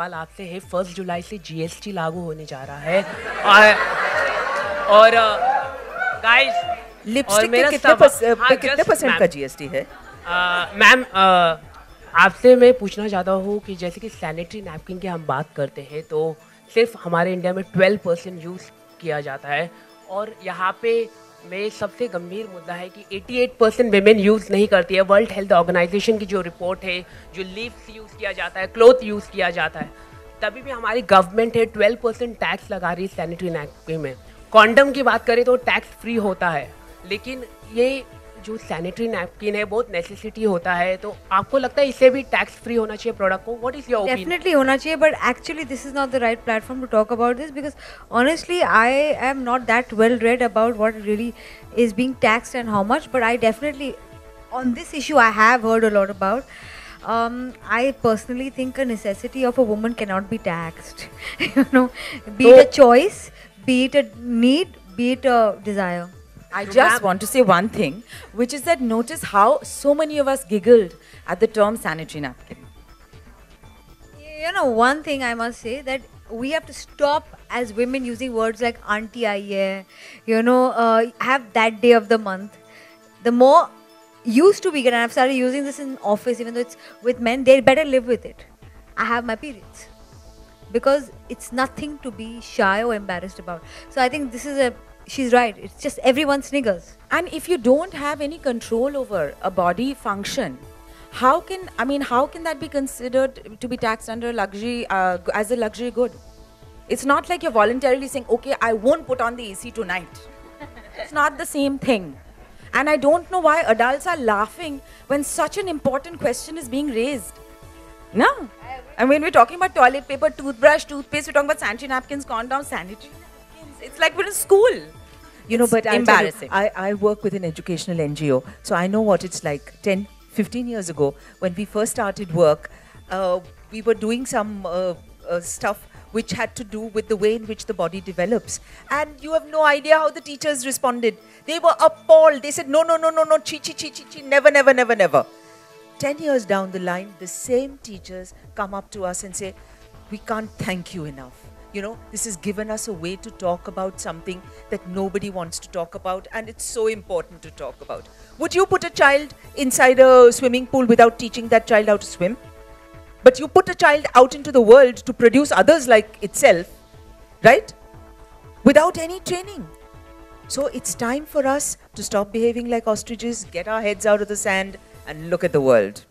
सवाल आपसे है, 1 जुलाई से जीएसटी लागू होने जा रहा है और गाइस लिपस्टिक पे कितने परसेंट का जीएसटी है? मैम आपसे मैं पूछना चाहता हूँ कि जैसे कि सैनिटरी नैपकिन की हम बात करते हैं तो सिर्फ हमारे इंडिया में 12% यूज़ किया जाता है और यहाँ पे में सबसे गंभीर मुद्दा है कि 88% वेमेन यूज़ नहीं करती है। वर्ल्ड हेल्थ ऑर्गेनाइजेशन की जो रिपोर्ट है, जो लीव्स यूज़ किया जाता है, क्लॉथ यूज़ किया जाता है, तभी भी हमारी गवर्नमेंट है 12% टैक्स लगा रही है सैनिटरी नैपकिन में। कॉन्डम की बात करें तो टैक्स फ्री होता है, लेकिन ये जो सैनिटरी नैपकिन है बहुत नेसेसिटी होता है, तो आपको लगता है इससे भी टैक्स फ्री होना चाहिए प्रोडक्ट को? What is your opinion? Definitely होना चाहिए, but actually this is not the right platform to talk about this because honestly I am not that well read about what really is being taxed and how much, but I definitely on this issue I have heard a lot about. I personally think a necessity of a woman cannot be taxed. You know, be it a choice, be it a need, be it a desire. I just want to say one thing, which is that notice how so many of us giggled at the term sanitary napkin. You know, one thing I must say that we have to stop as women using words like auntie aayi hai, you know, have that day of the month. The more used to be, and I've started using this in office, even though it's with men, they better live with it. I have my periods. Because it's nothing to be shy or embarrassed about. So I think this is she's right. It's just everyone sniggers. And if you don't have any control over a body function, how can that be considered to be taxed under luxury as a luxury good? It's not like you're voluntarily saying, okay, I won't put on the AC tonight. It's not the same thing. And I don't know why adults are laughing when such an important question is being raised. No? And when we're talking about toilet paper, toothbrush, toothpaste, we're talking about sanitary napkins, condoms, sanitary napkins. It's like we're in school. You know, but embarrassing. I work with an educational NGO, so I know what it's like. 10, 15 years ago, when we first started work, we were doing some stuff which had to do with the way in which the body develops. And you have no idea how the teachers responded. They were appalled. They said, no, chi, chi, chi, chi, chi, never, never, never, never. 10 years down the line, the same teachers come up to us and say, we can't thank you enough. You know, this has given us a way to talk about something that nobody wants to talk about, and it's so important to talk about. Would you put a child inside a swimming pool without teaching that child how to swim? But you put a child out into the world to produce others like itself, right? Without any training. So it's time for us to stop behaving like ostriches, get our heads out of the sand, and look at the world.